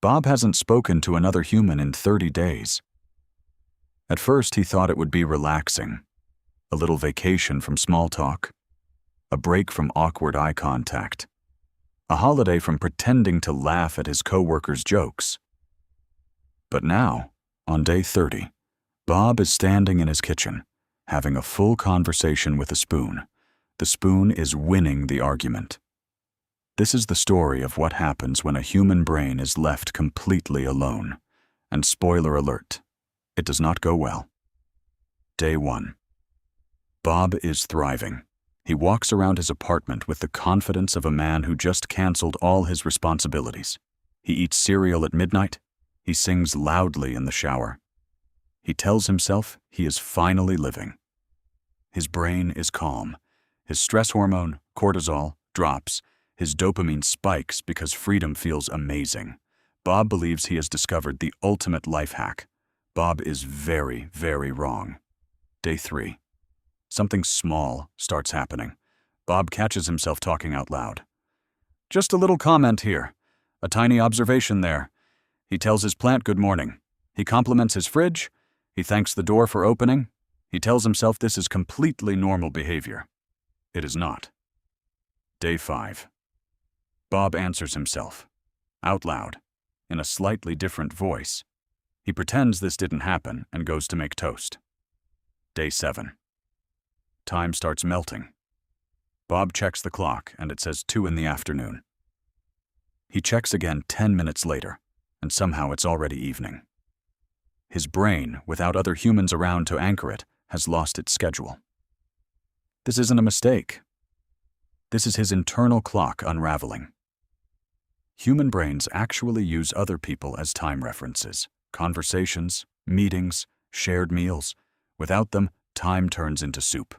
Bob hasn't spoken to another human in 30 days. At first, he thought it would be relaxing. A little vacation from small talk. A break from awkward eye contact. A holiday from pretending to laugh at his coworkers' jokes. But now, on day 30, Bob is standing in his kitchen, having a full conversation with a spoon. The spoon is winning the argument. This is the story of what happens when a human brain is left completely alone. And spoiler alert, it does not go well. Day 1. Bob is thriving. He walks around his apartment with the confidence of a man who just canceled all his responsibilities. He eats cereal at midnight. He sings loudly in the shower. He tells himself he is finally living. His brain is calm. His stress hormone, cortisol, drops. His dopamine spikes because freedom feels amazing. Bob believes he has discovered the ultimate life hack. Bob is very, very wrong. Day 3. Something small starts happening. Bob catches himself talking out loud. Just a little comment here. A tiny observation there. He tells his plant good morning. He compliments his fridge. He thanks the door for opening. He tells himself this is completely normal behavior. It is not. Day 5. Bob answers himself, out loud, in a slightly different voice. He pretends this didn't happen and goes to make toast. Day 7. Time starts melting. Bob checks the clock and it says 2 in the afternoon. He checks again 10 minutes later, and somehow it's already evening. His brain, without other humans around to anchor it, has lost its schedule. This isn't a mistake. This is his internal clock unraveling. Human brains actually use other people as time references. Conversations, meetings, shared meals. Without them, time turns into soup.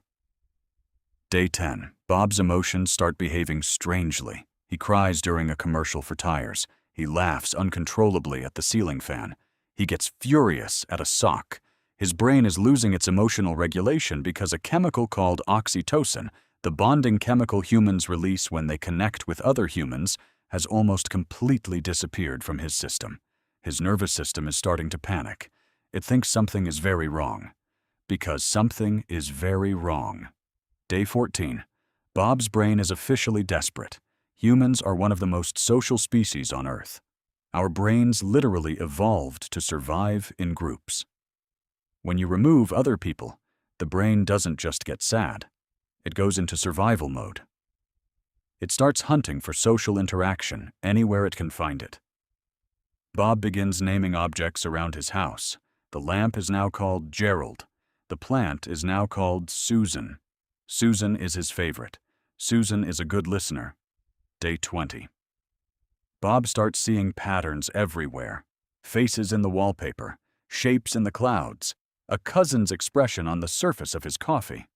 Day 10. Bob's emotions start behaving strangely. He cries during a commercial for tires. He laughs uncontrollably at the ceiling fan. He gets furious at a sock. His brain is losing its emotional regulation because a chemical called oxytocin, the bonding chemical humans release when they connect with other humans, has almost completely disappeared from his system. His nervous system is starting to panic. It thinks something is very wrong. Because something is very wrong. Day 14. Bob's brain is officially desperate. Humans are one of the most social species on Earth. Our brains literally evolved to survive in groups. When you remove other people, the brain doesn't just get sad. It goes into survival mode. It starts hunting for social interaction anywhere it can find it. Bob begins naming objects around his house. The lamp is now called Gerald. The plant is now called Susan. Susan is his favorite. Susan is a good listener. Day 20. Bob starts seeing patterns everywhere. Faces in the wallpaper, shapes in the clouds, a cousin's expression on the surface of his coffee.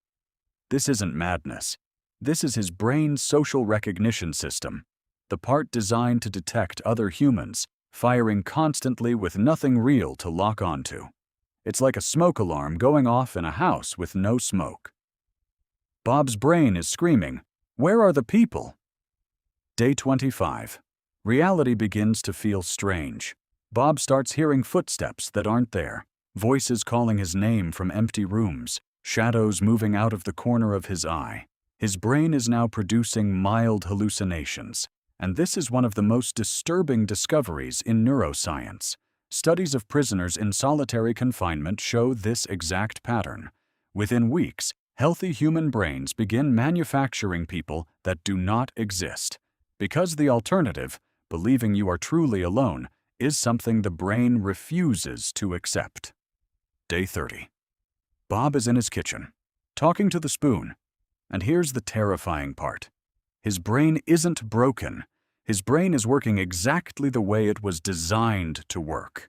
This isn't madness. This is his brain's social recognition system, the part designed to detect other humans, firing constantly with nothing real to lock onto. It's like a smoke alarm going off in a house with no smoke. Bob's brain is screaming, "Where are the people?" Day 25. Reality begins to feel strange. Bob starts hearing footsteps that aren't there, voices calling his name from empty rooms, shadows moving out of the corner of his eye. His brain is now producing mild hallucinations, and this is one of the most disturbing discoveries in neuroscience. Studies of prisoners in solitary confinement show this exact pattern. Within weeks, healthy human brains begin manufacturing people that do not exist, because the alternative, believing you are truly alone, is something the brain refuses to accept. Day 30. Bob is in his kitchen, talking to the spoon. And here's the terrifying part. His brain isn't broken. His brain is working exactly the way it was designed to work.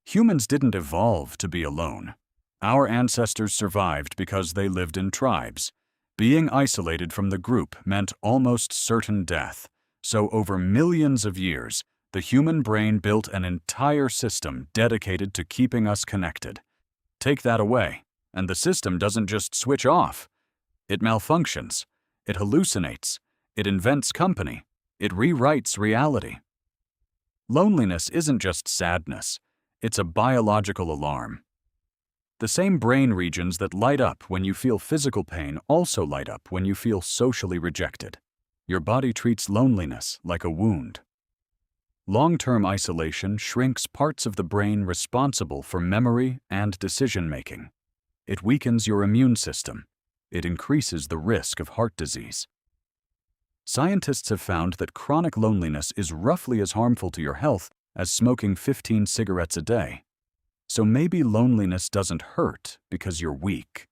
Humans didn't evolve to be alone. Our ancestors survived because they lived in tribes. Being isolated from the group meant almost certain death. So over millions of years, the human brain built an entire system dedicated to keeping us connected. Take that away, and the system doesn't just switch off. It malfunctions. It hallucinates. It invents company. It rewrites reality. Loneliness isn't just sadness, it's a biological alarm. The same brain regions that light up when you feel physical pain also light up when you feel socially rejected. Your body treats loneliness like a wound. Long-term isolation shrinks parts of the brain responsible for memory and decision-making. It weakens your immune system. It increases the risk of heart disease. Scientists have found that chronic loneliness is roughly as harmful to your health as smoking 15 cigarettes a day. So maybe loneliness doesn't hurt because you're weak.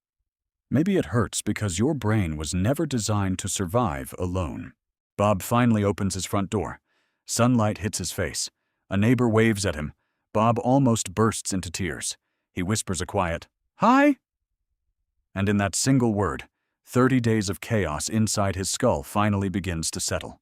Maybe it hurts because your brain was never designed to survive alone. Bob finally opens his front door. Sunlight hits his face. A neighbor waves at him. Bob almost bursts into tears. He whispers a quiet, "Hi!" And in that single word, 30 days of chaos inside his skull finally begins to settle.